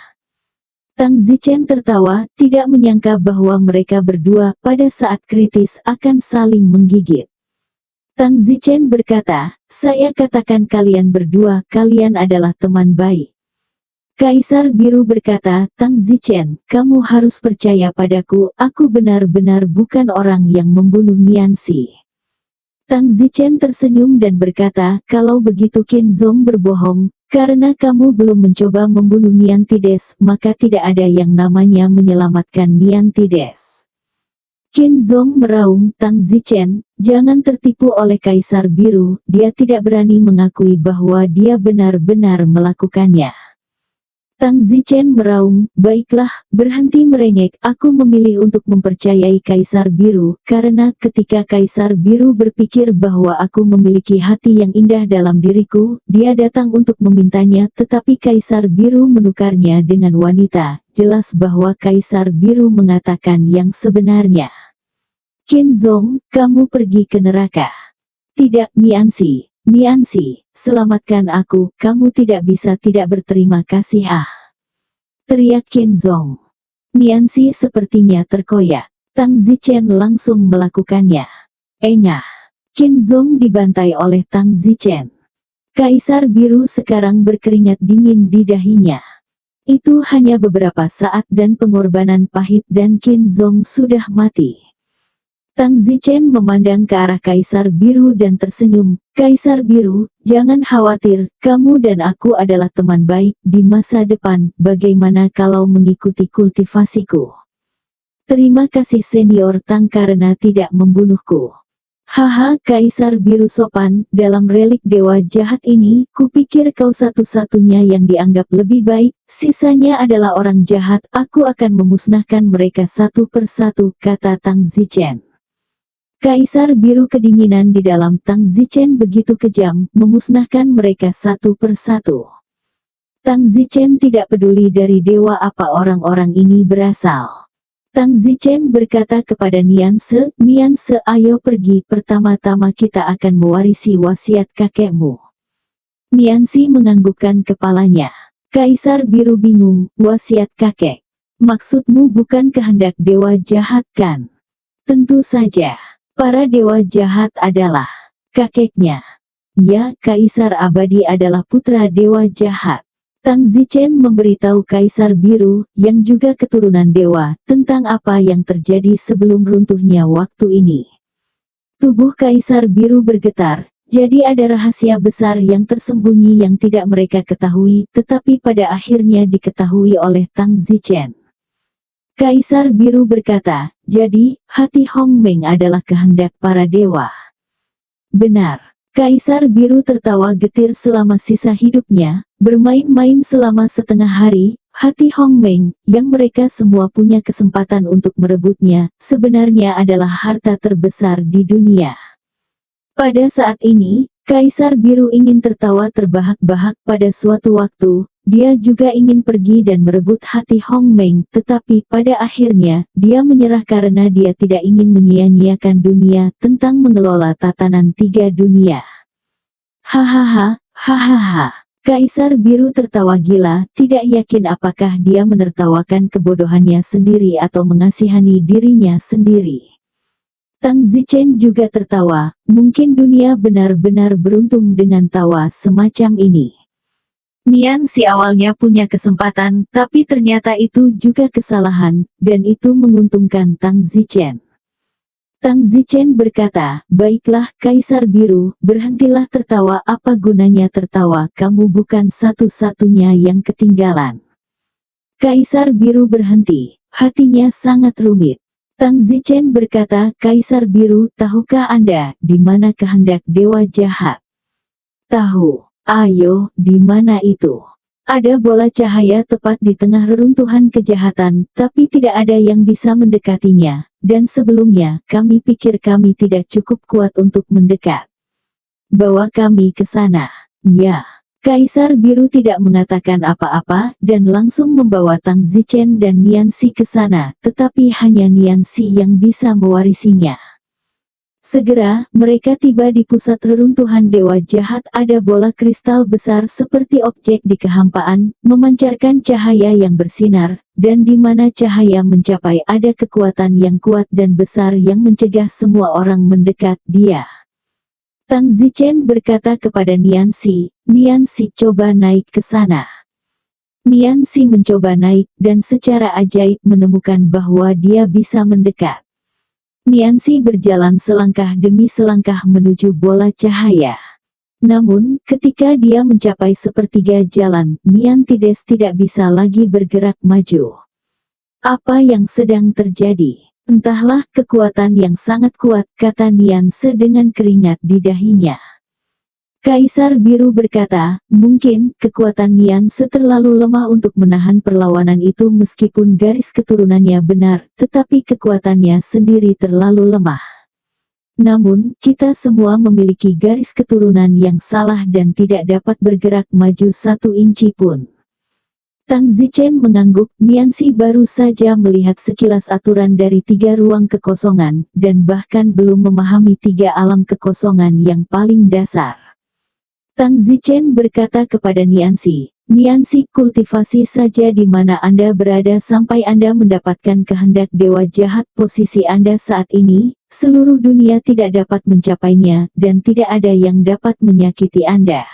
Tang Zichen tertawa, tidak menyangka bahwa mereka berdua pada saat kritis akan saling menggigit. Tang Zichen berkata, saya katakan kalian berdua, kalian adalah teman baik. Kaisar Biru berkata, Tang Zichen, kamu harus percaya padaku, aku benar-benar bukan orang yang membunuh Nian Si. Tang Zichen tersenyum dan berkata, kalau begitu Qin Zong berbohong, karena kamu belum mencoba membunuh Nian Tides, maka tidak ada yang namanya menyelamatkan Nian Tides. Qin Zong meraung, Tang Zichen, jangan tertipu oleh Kaisar Biru, dia tidak berani mengakui bahwa dia benar-benar melakukannya. Tang Zichen meraung, baiklah, berhenti merengek, aku memilih untuk mempercayai Kaisar Biru, karena ketika Kaisar Biru berpikir bahwa aku memiliki hati yang indah dalam diriku, dia datang untuk memintanya, tetapi Kaisar Biru menukarnya dengan wanita, jelas bahwa Kaisar Biru mengatakan yang sebenarnya. Qin Zong, kamu pergi ke neraka. Tidak, Nian Si. Nian Si, selamatkan aku, kamu tidak bisa tidak berterima kasih teriak Qin Zong. Nian Si sepertinya terkoyak. Tang Zichen langsung melakukannya. Engah. Qin Zong dibantai oleh Tang Zichen. Kaisar Biru sekarang berkeringat dingin di dahinya. Itu hanya beberapa saat dan pengorbanan pahit dan Qin Zong sudah mati. Tang Zichen memandang ke arah Kaisar Biru dan tersenyum. Kaisar Biru, jangan khawatir, kamu dan aku adalah teman baik di masa depan. Bagaimana kalau mengikuti kultivasiku? Terima kasih Senior Tang karena tidak membunuhku. Haha, Kaisar Biru sopan, dalam relik dewa jahat ini, kupikir kau satu-satunya yang dianggap lebih baik, sisanya adalah orang jahat, aku akan memusnahkan mereka satu persatu, kata Tang Zichen. Kaisar Biru kedinginan di dalam Tang Zichen begitu kejam, memusnahkan mereka satu persatu. Tang Zichen tidak peduli dari dewa apa orang-orang ini berasal. Tang Zichen berkata kepada Nian Se, ayo pergi, pertama-tama kita akan mewarisi wasiat kakekmu. Nian Si menganggukkan kepalanya. Kaisar Biru bingung, wasiat kakek. Maksudmu bukan kehendak dewa jahat kan? Tentu saja. Para dewa jahat adalah kakeknya. Ya, Kaisar Abadi adalah putra dewa jahat. Tang Zichen memberitahu Kaisar Biru, yang juga keturunan dewa, tentang apa yang terjadi sebelum runtuhnya waktu ini. Tubuh Kaisar Biru bergetar, jadi ada rahasia besar yang tersembunyi yang tidak mereka ketahui, tetapi pada akhirnya diketahui oleh Tang Zichen. Kaisar Biru berkata, jadi, hati Hong Meng adalah kehendak para dewa. Benar. Kaisar Biru tertawa getir selama sisa hidupnya, bermain-main selama setengah hari. Hati Hong Meng, yang mereka semua punya kesempatan untuk merebutnya, sebenarnya adalah harta terbesar di dunia. Pada saat ini, Kaisar Biru ingin tertawa terbahak-bahak. Pada suatu waktu, dia juga ingin pergi dan merebut hati Hong Meng, tetapi pada akhirnya, dia menyerah karena dia tidak ingin menyia-nyiakan dunia tentang mengelola tatanan tiga dunia. Hahaha, hahaha. Kaisar Biru tertawa gila, tidak yakin apakah dia menertawakan kebodohannya sendiri atau mengasihani dirinya sendiri. Tang Zichen juga tertawa, mungkin dunia benar-benar beruntung dengan tawa semacam ini. Nian si awalnya punya kesempatan, tapi ternyata itu juga kesalahan, dan itu menguntungkan Tang Zichen. Tang Zichen berkata, baiklah Kaisar Biru, berhentilah tertawa, apa gunanya tertawa, kamu bukan satu-satunya yang ketinggalan. Kaisar Biru berhenti, hatinya sangat rumit. Tang Zichen berkata, Kaisar Biru, tahukah Anda, di mana kehendak dewa jahat? Tahu. Ayo, di mana itu? Ada bola cahaya tepat di tengah reruntuhan kejahatan, tapi tidak ada yang bisa mendekatinya, dan sebelumnya, kami pikir kami tidak cukup kuat untuk mendekat. Bawa kami ke sana. Ya. Kaisar Biru tidak mengatakan apa-apa, dan langsung membawa Tang Zichen dan Nian Si ke sana, tetapi hanya Nian Si yang bisa mewarisinya. Segera, mereka tiba di pusat reruntuhan dewa jahat. Ada bola kristal besar seperti objek di kehampaan, memancarkan cahaya yang bersinar, dan di mana cahaya mencapai ada kekuatan yang kuat dan besar yang mencegah semua orang mendekat dia. Tang Zichen berkata kepada Nian Si, coba naik ke sana. Nian Si mencoba naik, dan secara ajaib menemukan bahwa dia bisa mendekat. Nian Si berjalan selangkah demi selangkah menuju bola cahaya. Namun, ketika dia mencapai sepertiga jalan, Nian Tides tidak bisa lagi bergerak maju. Apa yang sedang terjadi? Entahlah, kekuatan yang sangat kuat, kata Nian Se dengan keringat di dahinya. Kaisar Biru berkata, mungkin kekuatan Nian Se terlalu lemah untuk menahan perlawanan itu meskipun garis keturunannya benar, tetapi kekuatannya sendiri terlalu lemah. Namun, kita semua memiliki garis keturunan yang salah dan tidak dapat bergerak maju 1 inci pun. Tang Zichen mengangguk. Nian Si baru saja melihat sekilas aturan dari 3 ruang kekosongan, dan bahkan belum memahami 3 alam kekosongan yang paling dasar. Tang Zichen berkata kepada Nian Si, kultivasi saja di mana Anda berada sampai Anda mendapatkan kehendak dewa jahat. Posisi Anda saat ini, seluruh dunia tidak dapat mencapainya, dan tidak ada yang dapat menyakiti Anda.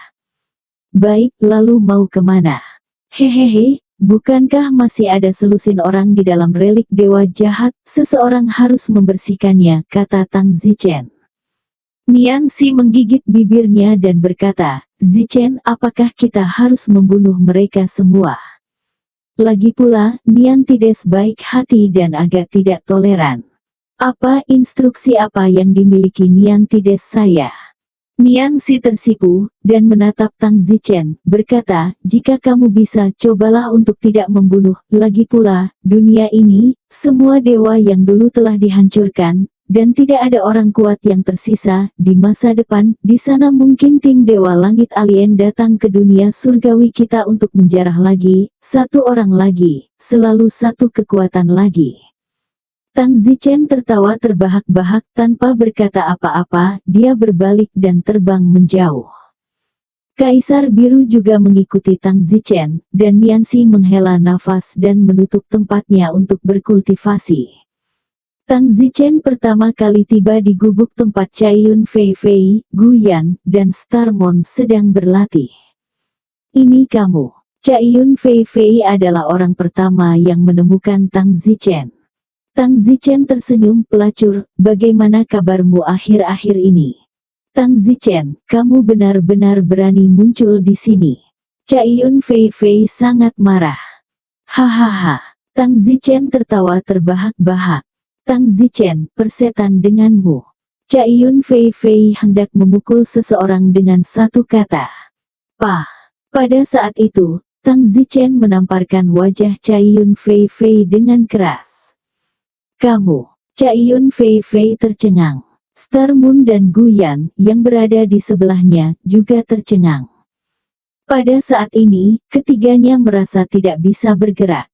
Baik, lalu mau kemana? Hehehe, bukankah masih ada selusin orang di dalam relik dewa jahat? Seseorang harus membersihkannya, kata Tang Zichen. Nian Si menggigit bibirnya dan berkata, Zichen, apakah kita harus membunuh mereka semua? Lagi pula, Nian Tides baik hati dan agak tidak toleran. Apa instruksi apa yang dimiliki Nian Tides saya? Nian Si tersipu, dan menatap Tang Zichen, berkata, jika kamu bisa, cobalah untuk tidak membunuh. Lagi pula, dunia ini, semua dewa yang dulu telah dihancurkan, dan tidak ada orang kuat yang tersisa. Di masa depan, di sana mungkin tim Dewa Langit Alien datang ke dunia surgawi kita untuk menjarah lagi, 1 orang lagi, selalu 1 kekuatan lagi. Tang Zichen tertawa terbahak-bahak tanpa berkata apa-apa, dia berbalik dan terbang menjauh. Kaisar Biru juga mengikuti Tang Zichen, dan Nian Si menghela nafas dan menutup tempatnya untuk berkultivasi. Tang Zichen pertama kali tiba di gubuk tempat Cai Yun Fei, Gu Yan, dan Starmon sedang berlatih. Ini kamu. Cai Yun Fei Fei adalah orang pertama yang menemukan Tang Zichen. Tang Zichen tersenyum pelacur, bagaimana kabarmu akhir-akhir ini? Tang Zichen, kamu benar-benar berani muncul di sini. Cai Yun Fei Fei sangat marah. Hahaha. Tang Zichen tertawa terbahak-bahak. Tang Zichen, persetan denganmu. Cai Yun Fei Fei hendak memukul seseorang dengan satu kata. Pah. Pada saat itu, Tang Zichen menamparkan wajah Cai Yun Fei Fei dengan keras. Kamu. Cai Yun Fei Fei tercengang. Star Moon dan Guyan, yang berada di sebelahnya, juga tercengang. Pada saat ini, ketiganya merasa tidak bisa bergerak.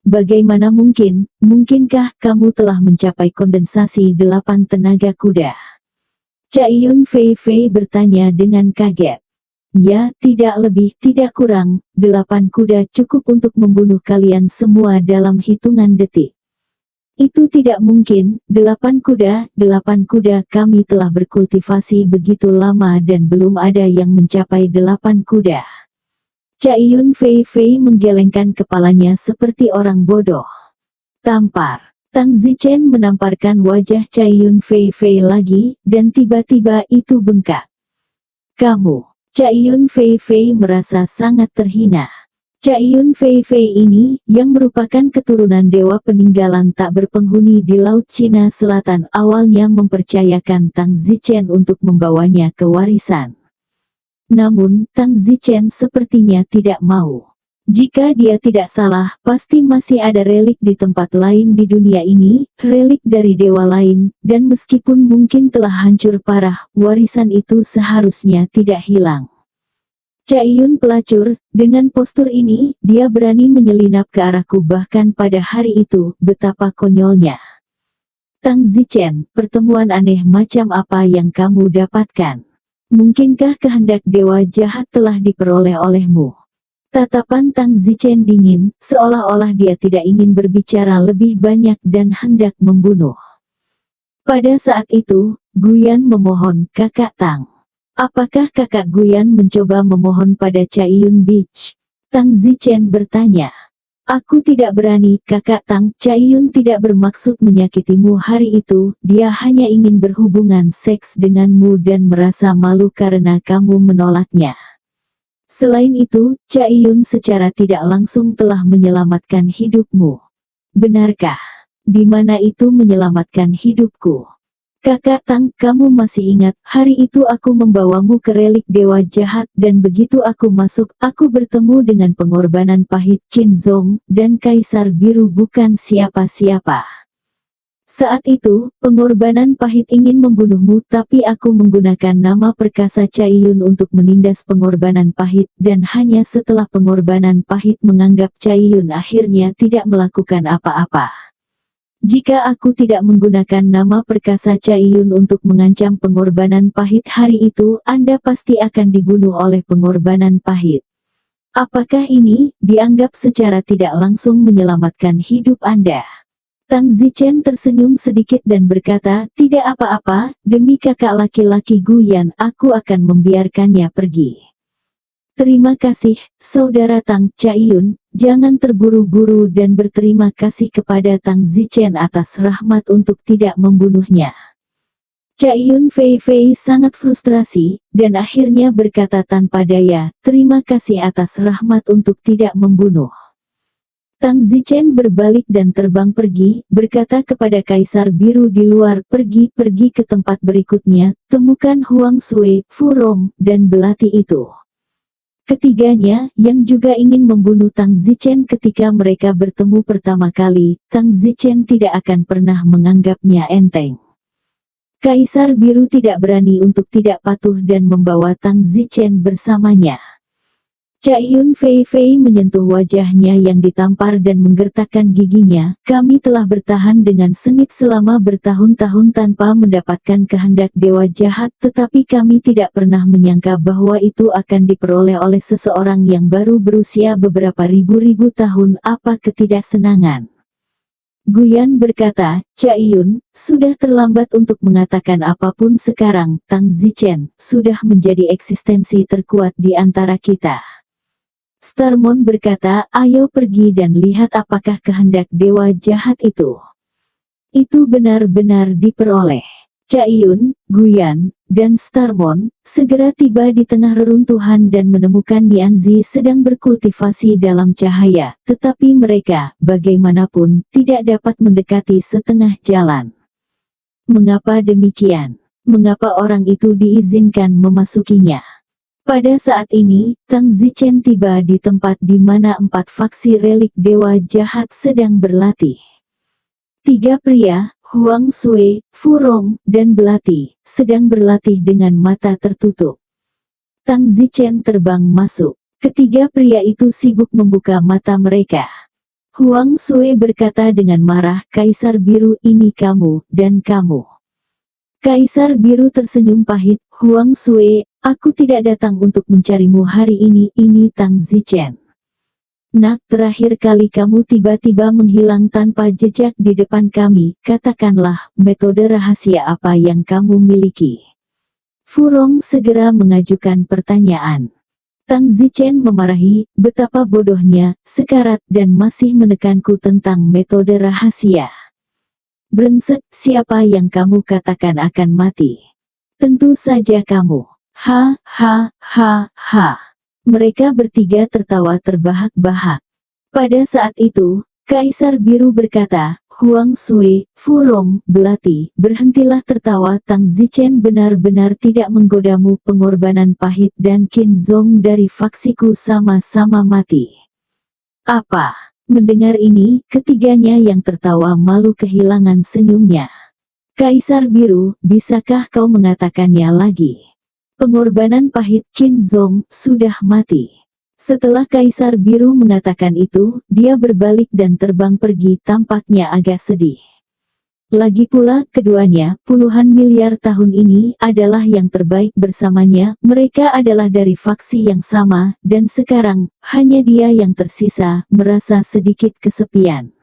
Bagaimana mungkin, mungkinkah kamu telah mencapai kondensasi 8 tenaga kuda? Cai Yun Fei Fei bertanya dengan kaget. Ya, tidak lebih, tidak kurang, 8 kuda cukup untuk membunuh kalian semua dalam hitungan detik. Itu tidak mungkin, 8 kuda kami telah berkultivasi begitu lama dan belum ada yang mencapai 8 kuda. Cai Yun Fei Fei menggelengkan kepalanya seperti orang bodoh. Tampar. Tang Zichen menamparkan wajah Cai Yun Fei Fei lagi, dan tiba-tiba itu bengkak. Kamu. Cai Yun Fei Fei merasa sangat terhina. Cai Yun Fei Fei ini, yang merupakan keturunan dewa peninggalan tak berpenghuni di Laut Cina Selatan, awalnya mempercayakan Tang Zichen untuk membawanya ke warisan. Namun, Tang Zichen sepertinya tidak mau. Jika dia tidak salah, pasti masih ada relik di tempat lain di dunia ini, relik dari dewa lain, dan meskipun mungkin telah hancur parah, warisan itu seharusnya tidak hilang. Cai Yun pelacur, dengan postur ini, dia berani menyelinap ke arahku bahkan pada hari itu, betapa konyolnya. Tang Zichen, pertemuan aneh macam apa yang kamu dapatkan? Mungkinkah kehendak dewa jahat telah diperoleh olehmu? Tatapan Tang Zichen dingin, seolah-olah dia tidak ingin berbicara lebih banyak dan hendak membunuh. Pada saat itu, Guyan memohon, Kakak Tang. Apakah kakak Guyan mencoba memohon pada Cai Yun Beach? Tang Zichen bertanya. Aku tidak berani, Kakak Tang. Cai Yun tidak bermaksud menyakitimu hari itu, dia hanya ingin berhubungan seks denganmu dan merasa malu karena kamu menolaknya. Selain itu, Cai Yun secara tidak langsung telah menyelamatkan hidupmu. Benarkah? Di mana itu menyelamatkan hidupku? Kakak Tang, kamu masih ingat, hari itu aku membawamu ke relik dewa jahat dan begitu aku masuk, aku bertemu dengan pengorbanan pahit Qin Zong, dan Kaisar Biru bukan siapa-siapa. Saat itu, pengorbanan pahit ingin membunuhmu tapi aku menggunakan nama perkasa Cai Yun untuk menindas pengorbanan pahit dan hanya setelah pengorbanan pahit menganggap Cai Yun akhirnya tidak melakukan apa-apa. Jika aku tidak menggunakan nama perkasa Cai Yun untuk mengancam pengorbanan pahit hari itu, Anda pasti akan dibunuh oleh pengorbanan pahit. Apakah ini dianggap secara tidak langsung menyelamatkan hidup Anda? Tang Zichen tersenyum sedikit dan berkata, tidak apa-apa, demi kakak laki-laki Guyan, aku akan membiarkannya pergi. Terima kasih, Saudara Tang. Cai Yun, jangan terburu-buru dan berterima kasih kepada Tang Zichen atas rahmat untuk tidak membunuhnya. Cai Yun Fei Fei sangat frustrasi, dan akhirnya berkata tanpa daya, terima kasih atas rahmat untuk tidak membunuh. Tang Zichen berbalik dan terbang pergi, berkata kepada Kaisar Biru di luar, pergi ke tempat berikutnya, temukan Huang Sui, Fu Rong, dan belati itu. Ketiganya, yang juga ingin membunuh Tang Zichen ketika mereka bertemu pertama kali, Tang Zichen tidak akan pernah menganggapnya enteng. Kaisar Biru tidak berani untuk tidak patuh dan membawa Tang Zichen bersamanya. Cai Yun Fei Fei menyentuh wajahnya yang ditampar dan menggertakkan giginya, kami telah bertahan dengan sengit selama bertahun-tahun tanpa mendapatkan kehendak dewa jahat tetapi kami tidak pernah menyangka bahwa itu akan diperoleh oleh seseorang yang baru berusia beberapa ribu-ribu tahun. Apa ketidaksenangan? Guyan berkata, Cai Yun, sudah terlambat untuk mengatakan apapun sekarang, Tang Zichen, sudah menjadi eksistensi terkuat di antara kita. Starmon berkata, ayo pergi dan lihat apakah kehendak dewa jahat itu. Itu benar-benar diperoleh. Chaiyun, Guyan, dan Starmon segera tiba di tengah reruntuhan dan menemukan Nianzi sedang berkultivasi dalam cahaya, tetapi mereka, bagaimanapun, tidak dapat mendekati setengah jalan. Mengapa demikian? Mengapa orang itu diizinkan memasukinya? Pada saat ini, Tang Zichen tiba di tempat di mana 4 faksi relik dewa jahat sedang berlatih. 3 pria, Huang Sui, Furong, dan Belati, sedang berlatih dengan mata tertutup. Tang Zichen terbang masuk. Ketiga pria itu sibuk membuka mata mereka. Huang Sui berkata dengan marah, Kaisar Biru, ini kamu, dan kamu. Kaisar Biru tersenyum pahit, Huang Sui, aku tidak datang untuk mencarimu hari ini Tang Zichen. Nak, terakhir kali kamu tiba-tiba menghilang tanpa jejak di depan kami, katakanlah, metode rahasia apa yang kamu miliki? Furong segera mengajukan pertanyaan. Tang Zichen memarahi, betapa bodohnya, sekarat dan masih menekanku tentang metode rahasia. Brengsek, siapa yang kamu katakan akan mati? Tentu saja kamu. Ha, ha, ha, ha. Mereka bertiga tertawa terbahak-bahak. Pada saat itu, Kaisar Biru berkata, Huang Sui, Furong, Belati, berhentilah tertawa. Tang Zichen benar-benar tidak menggodamu. Pengorbanan pahit dan Qin Zong dari faksiku sama-sama mati. Apa? Mendengar ini, ketiganya yang tertawa malu kehilangan senyumnya. Kaisar Biru, bisakah kau mengatakannya lagi? Pengorbanan pahit Qin Zong sudah mati. Setelah Kaisar Biru mengatakan itu, dia berbalik dan terbang pergi, tampaknya agak sedih. Lagi pula, keduanya, puluhan miliar tahun ini, adalah yang terbaik bersamanya, mereka adalah dari faksi yang sama, dan sekarang, hanya dia yang tersisa, merasa sedikit kesepian.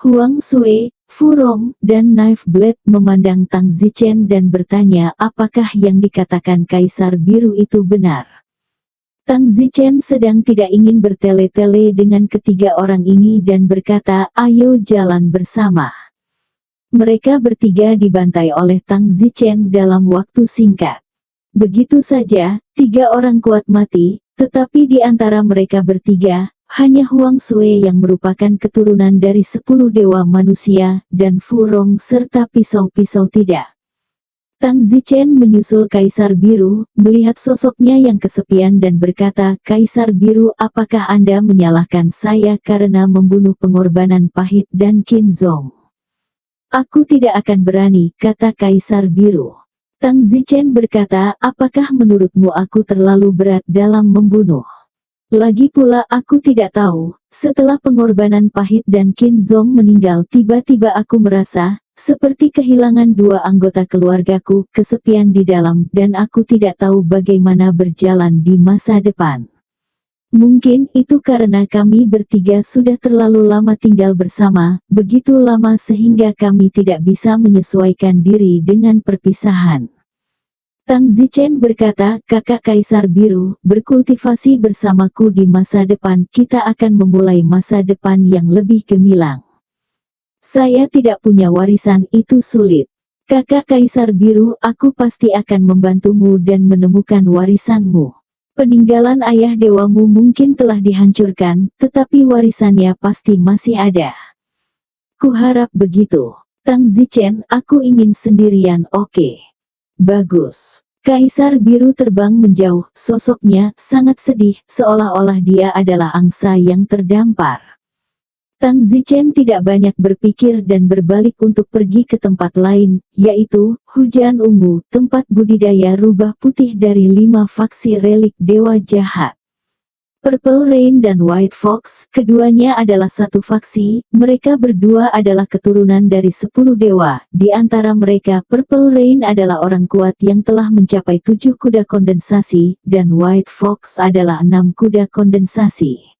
Huang Sui, Furong, dan Knife Blade memandang Tang Zichen dan bertanya apakah yang dikatakan Kaisar Biru itu benar. Tang Zichen sedang tidak ingin bertele-tele dengan ketiga orang ini dan berkata, ayo jalan bersama. Mereka bertiga dibantai oleh Tang Zichen dalam waktu singkat. Begitu saja, 3 orang kuat mati, tetapi di antara mereka bertiga, hanya Huang Sui yang merupakan keturunan dari 10 dewa manusia, dan Furong serta pisau-pisau tidak. Tang Zichen menyusul Kaisar Biru, melihat sosoknya yang kesepian dan berkata, Kaisar Biru, apakah Anda menyalahkan saya karena membunuh pengorbanan pahit dan Qin Zong? Aku tidak akan berani, kata Kaisar Biru. Tang Zichen berkata, apakah menurutmu aku terlalu berat dalam membunuh? Lagi pula aku tidak tahu, setelah pengorbanan pahit dan Qin Zong meninggal tiba-tiba aku merasa, seperti kehilangan 2 anggota keluargaku, kesepian di dalam, dan aku tidak tahu bagaimana berjalan di masa depan. Mungkin itu karena kami bertiga sudah terlalu lama tinggal bersama, begitu lama sehingga kami tidak bisa menyesuaikan diri dengan perpisahan. Tang Zichen berkata, kakak Kaisar Biru, berkultivasi bersamaku di masa depan, kita akan memulai masa depan yang lebih gemilang. Saya tidak punya warisan, itu sulit. Kakak Kaisar Biru, aku pasti akan membantumu dan menemukan warisanmu. Peninggalan ayah dewamu mungkin telah dihancurkan, tetapi warisannya pasti masih ada. Kuharap begitu. Tang Zichen, aku ingin sendirian, oke. Bagus. Kaisar Biru terbang menjauh, sosoknya sangat sedih, seolah-olah dia adalah angsa yang terdampar. Tang Zichen tidak banyak berpikir dan berbalik untuk pergi ke tempat lain, yaitu Hujan Ungu, tempat budidaya rubah putih dari 5 faksi relik dewa jahat. Purple Rain dan White Fox, keduanya adalah satu faksi, mereka berdua adalah keturunan dari 10 dewa, di antara mereka Purple Rain adalah orang kuat yang telah mencapai 7 kuda kondensasi, dan White Fox adalah 6 kuda kondensasi.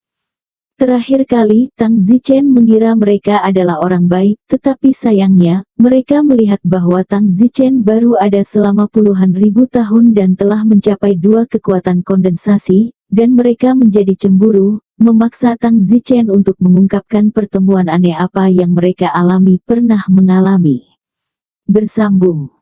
Terakhir kali, Tang Zichen mengira mereka adalah orang baik, tetapi sayangnya, mereka melihat bahwa Tang Zichen baru ada selama puluhan ribu tahun dan telah mencapai 2 kekuatan kondensasi, dan mereka menjadi cemburu, memaksa Tang Zichen untuk mengungkapkan pertemuan aneh apa yang mereka alami pernah mengalami. Bersambung.